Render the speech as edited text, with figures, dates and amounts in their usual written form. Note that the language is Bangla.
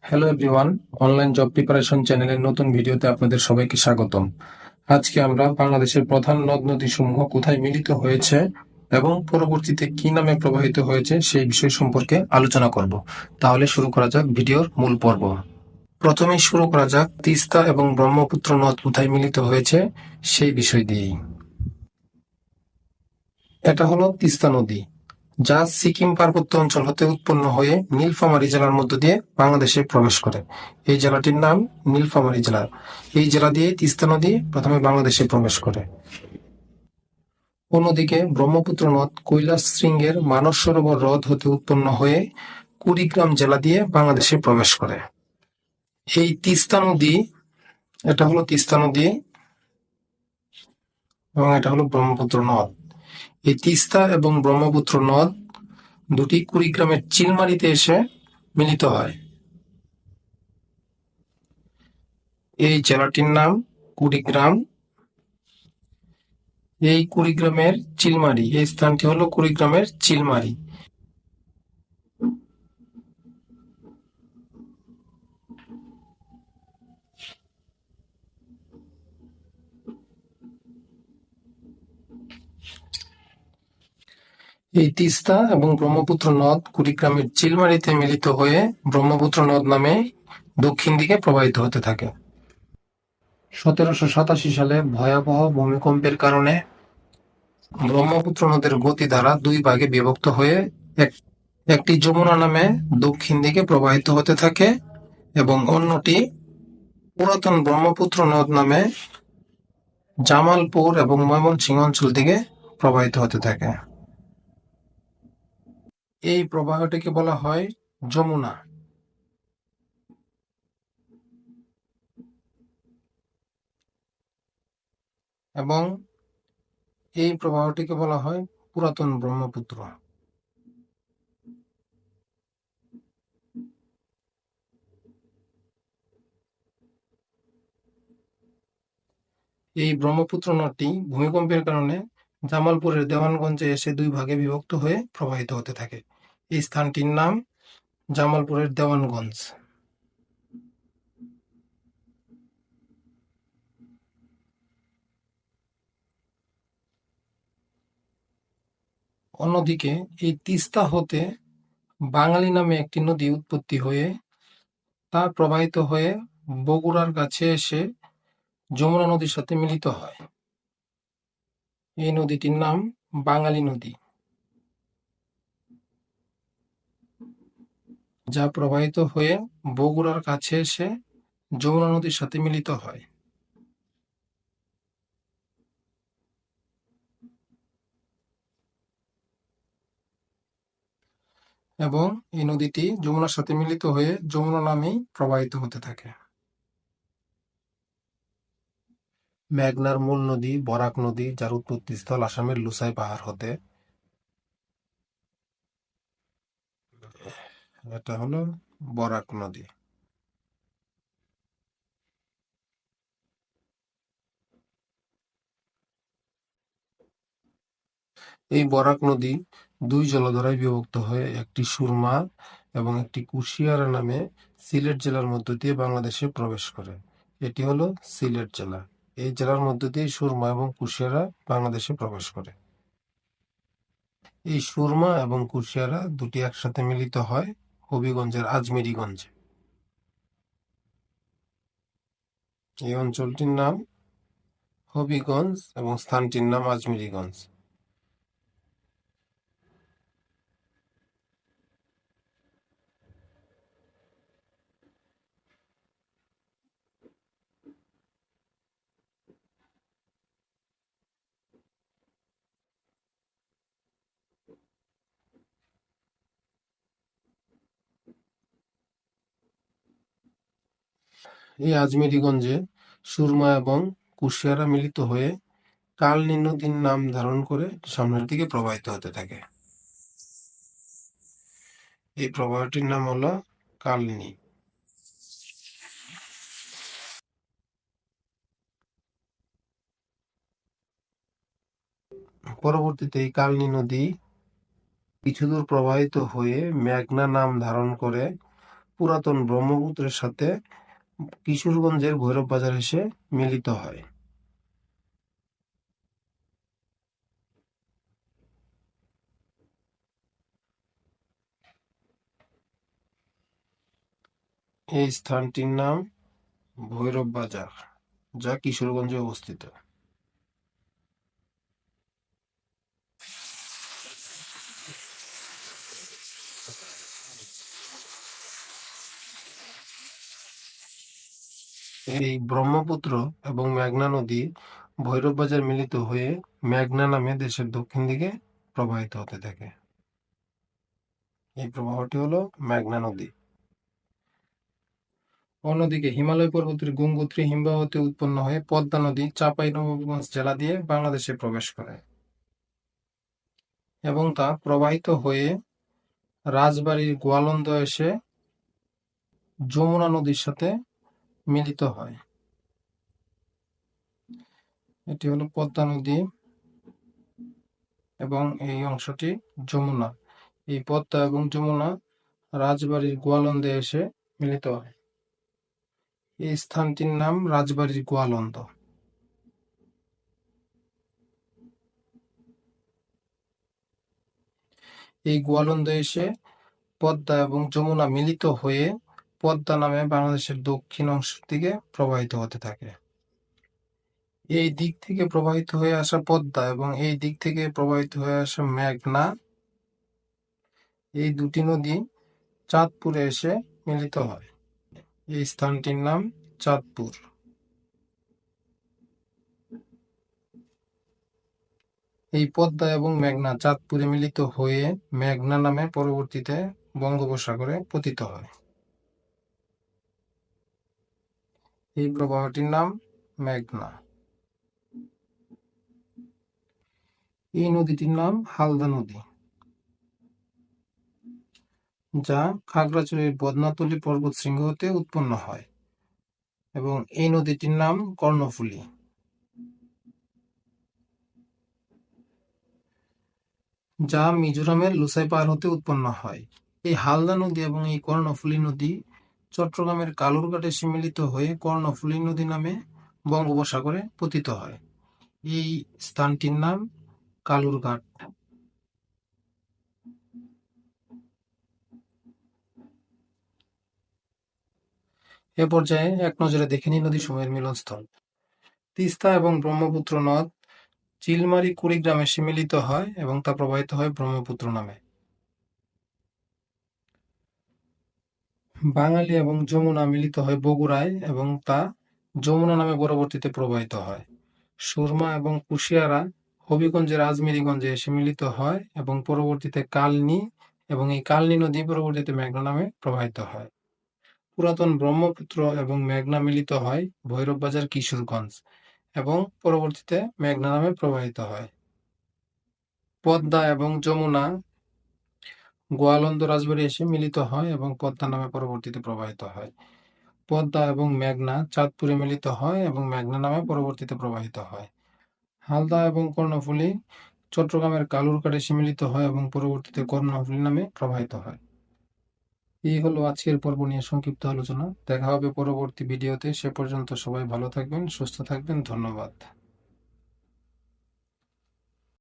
Hello everyone, online job preparation চ্যানেলের নতুন ভিডিওতে আপনাদের সবাইকে স্বাগতম। আজকে আমরা বাংলাদেশের প্রধান নদ নদীসমূহ কোথায় মিলিত হয়েছে এবং পরবর্তীতে কি নামে প্রবাহিত হয়েছে সেই বিষয় সম্পর্কে আলোচনা করব। তাহলে শুরু করা যাক ভিডিওর মূল পর্ব। প্রথমেই শুরু করা যাক তিস্তা এবং ব্রহ্মপুত্র নদ কোথায় মিলিত হয়েছে সেই বিষয় দিয়েই। এটা হলো তিস্তা নদী, যা সিকিম পার্বত্য অঞ্চল হতে উৎপন্ন হয়ে নীলফামারী জেলার মধ্য দিয়ে বাংলাদেশে প্রবেশ করে। এই জেলাটির নাম নীলফামারী জেলা। এই জেলা দিয়ে তিস্তা নদী প্রথমে বাংলাদেশে প্রবেশ করে। অন্যদিকে ব্রহ্মপুত্র নদ কৈলাস শৃঙ্গের মানস সরোবর হ্রদ হতে উৎপন্ন হয়ে কুড়িগ্রাম জেলা দিয়ে বাংলাদেশে প্রবেশ করে। এই তিস্তা নদী, এটা হলো তিস্তা নদী এবং এটা হলো ব্রহ্মপুত্র নদ। এই তিস্তা এবং ব্রহ্মপুত্র নদ দুটি কুড়িগ্রামের চিলমারিতে এসে মিলিত হয়। এই জেলাটির নাম কুড়িগ্রাম। এই কুড়িগ্রামের চিলমারি, এই স্থানটি হলো কুড়িগ্রামের চিলমারি। এই তিস্তা এবং ব্রহ্মপুত্র নদ কুড়িগ্রামের চিলমারিতে মিলিত হয়ে ব্রহ্মপুত্র নদ নামে দক্ষিণ দিকে প্রবাহিত হতে থাকে। 1787 সালে ভয়াবহ ভূমিকম্পের কারণে ব্রহ্মপুত্র নদের গতিধারা দুই ভাগে বিভক্ত হয়ে একটি যমুনা নামে দক্ষিণ দিকে প্রবাহিত হতে থাকে এবং অন্যটি পুরাতন ব্রহ্মপুত্র নদ নামে জামালপুর এবং ময়মনসিংহ অঞ্চল দিকে প্রবাহিত হতে থাকে। এই প্রবাহটিকে বলা হয় যমুনা এবং এই প্রবাহটিকে বলা হয় পুরাতন ব্রহ্মপুত্র। এই ব্রহ্মপুত্র নদটি ভূমিকম্পের কারণে জামালপুরের দেওয়ানগঞ্জে এসে দুই ভাগে বিভক্ত হয়ে প্রবাহিত হতে থাকে। এই স্থানটির নাম জামালপুরের দেওয়ানগঞ্জ। অন্যদিকে এই তিস্তা হতে বাঙালি নামে একটি নদী উৎপত্তি হয়ে তা প্রবাহিত হয়ে বগুড়ার কাছে এসে যমুনা নদীর সাথে মিলিত হয়। এই নদীটির নাম বাঙালি নদী, যা প্রবাহিত হয়ে বগুড়ার কাছে এসে যমুনা নদীর সাথে মিলিত হয় এবং এই নদীটি যমুনার সাথে মিলিত হয়ে যমুনা নামেই প্রবাহিত হতে থাকে। মেঘনার মূল নদী বরাক নদী, যার উৎপত্তিস্থল আসামের লুসাই পাহাড় হতে। এটা হলো বরাক নদী। এই বরাক নদী দুই জলধারায় বিভক্ত হয়ে একটি সুরমা এবং একটি কুশিয়ারা নামে সিলেট জেলার মধ্য দিয়ে বাংলাদেশে প্রবেশ করে। এটি হলো সিলেট জেলা। এই জেলার মধ্য দিয়ে সুরমা এবং কুশিয়ারা বাংলাদেশে প্রবেশ করে। এই সুরমা এবং কুশিয়ারা দুটি একসাথে মিলিত হয় হবিগঞ্জের আজমিরিগঞ্জে। এই অঞ্চলটির নাম হবিগঞ্জ এবং স্থানটির নাম আজমিরিগঞ্জ। এই আজমিরিগঞ্জে সুরমা এবং কুশিয়ারা মিলিত হয়ে কালনী নদীর নাম ধারণ করে সামনের দিকে প্রবাহিত হতে থাকে। এই প্রবাহটির নাম হলো কালনী। পরবর্তীতে এই কালনী নদী কিছু দূর প্রবাহিত হয়ে মেঘনা নাম ধারণ করে পুরাতন ব্রহ্মপুত্রের সাথে কিশোরগঞ্জের ভৈরব বাজার এসে মিলিত হয়। এই স্থানটির নাম ভৈরব বাজার, যা কিশোরগঞ্জে অবস্থিত। এই ব্রহ্মপুত্র এবং মেঘনা নদী ভৈরব বাজার মিলিত হয়ে মেঘনা নামে দেশের দক্ষিণ দিকে প্রবাহিত হতে থাকে। এই প্রবাহটি হলো মেঘনা নদী। অন্যদিকে হিমালয় পর্বতের গঙ্গোত্রী হিমবাহ হতে উৎপন্ন হয়ে পদ্মা নদী চাঁপাইনবাবগঞ্জ জেলা দিয়ে বাংলাদেশে প্রবেশ করে এবং তা প্রবাহিত হয়ে রাজবাড়ীর গোয়ালন্দ এসে যমুনা নদীর সাথে মিলিত হয়। এটি হলো পদ্মা নদী এবং এই অংশটি যমুনা। এই পদ্মা এবং যমুনা রাজবাড়ীর গোয়ালন্দে এসে মিলিত হয়। এই স্থানটির নাম রাজবাড়ীর গোয়ালন্দ। এই গোয়ালন্দে এসে পদ্মা এবং যমুনা মিলিত হয়ে পদ্মা নামে বাংলাদেশের দক্ষিণ অংশের দিকে প্রবাহিত হতে থাকে। এই দিক থেকে প্রবাহিত হয়ে আসা পদ্মা এবং এই দিক থেকে প্রবাহিত হয়ে আসা মেঘনা, এই দুটি নদী চাঁদপুরে এসে মিলিত হয়। এই স্থানটির নাম চাঁদপুর। এই পদ্মা এবং মেঘনা চাঁদপুরে মিলিত হয়ে মেঘনা নামে পরবর্তীতে বঙ্গোপসাগরে পতিত হয়। এই প্রবাহটির নাম মেঘনা। এই নদীটির নাম হালদা নদী, যা খাগড়াছড়ির বদনাতলী পর্বতশৃঙ্গ হতে উৎপন্ন হয় এবং এই নদীটির নাম কর্ণফুলী। যা মিজোরামের লুসাই পাহাড় হতে উৎপন্ন হয়। এই হালদা নদী এবং এই কর্ণফুলী নদী চট্টগ্রামের কালুরঘাটে এসে মিলিত হয়ে কর্ণফুলী নদী নামে বঙ্গোপসাগরে পতিত হয়। এই স্থানটির নাম কালুরঘাট। এ পর্যায়ে এক নজরে দেখে নিই নদীসমূহের মিলনস্থল। তিস্তা এবং ব্রহ্মপুত্র নদ চিলমারি কুড়িগ্রামে এসে মিলিত হয় এবং তা প্রবাহিত হয় ব্রহ্মপুত্র নামে। বাঙালি এবং যমুনা মিলিত হয় বগুড়ায় এবং তা যমুনা নামে পরবর্তীতে প্রবাহিত হয়। সুরমা এবং কুশিয়ারা হবিগঞ্জের আজমিরীগঞ্জে এসে মিলিত হয় এবং পরবর্তীতে কালনী এবং এই কালনী নদী পরবর্তীতে মেঘনা নামে প্রবাহিত হয়। পুরাতন ব্রহ্মপুত্র এবং মেঘনা মিলিত হয় ভৈরব বাজার কিশোরগঞ্জ এবং পরবর্তীতে মেঘনা নামে প্রবাহিত হয়। পদ্মা এবং যমুনা গোয়ালন্দ রাজবাড়ী এসে মিলিত হয় এবং পদ্মা নামে পরবর্তীতে প্রবাহিত হয়। পদ্মা এবং মেঘনা চাঁদপুরে মিলিত হয় এবং মেঘনা নামে পরবর্তীতে প্রবাহিত হয়। হালদা এবং কর্ণফুলী চট্টগ্রামের কালুরঘাটে এসে মিলিত হয় এবং পরবর্তীতে কর্ণফুলী নামে প্রবাহিত হয়। এই হলো আজকের পর্ব নিয়ে সংক্ষিপ্ত আলোচনা। দেখা হবে পরবর্তী ভিডিওতে। সে পর্যন্ত সবাই ভালো থাকবেন, সুস্থ থাকবেন। ধন্যবাদ।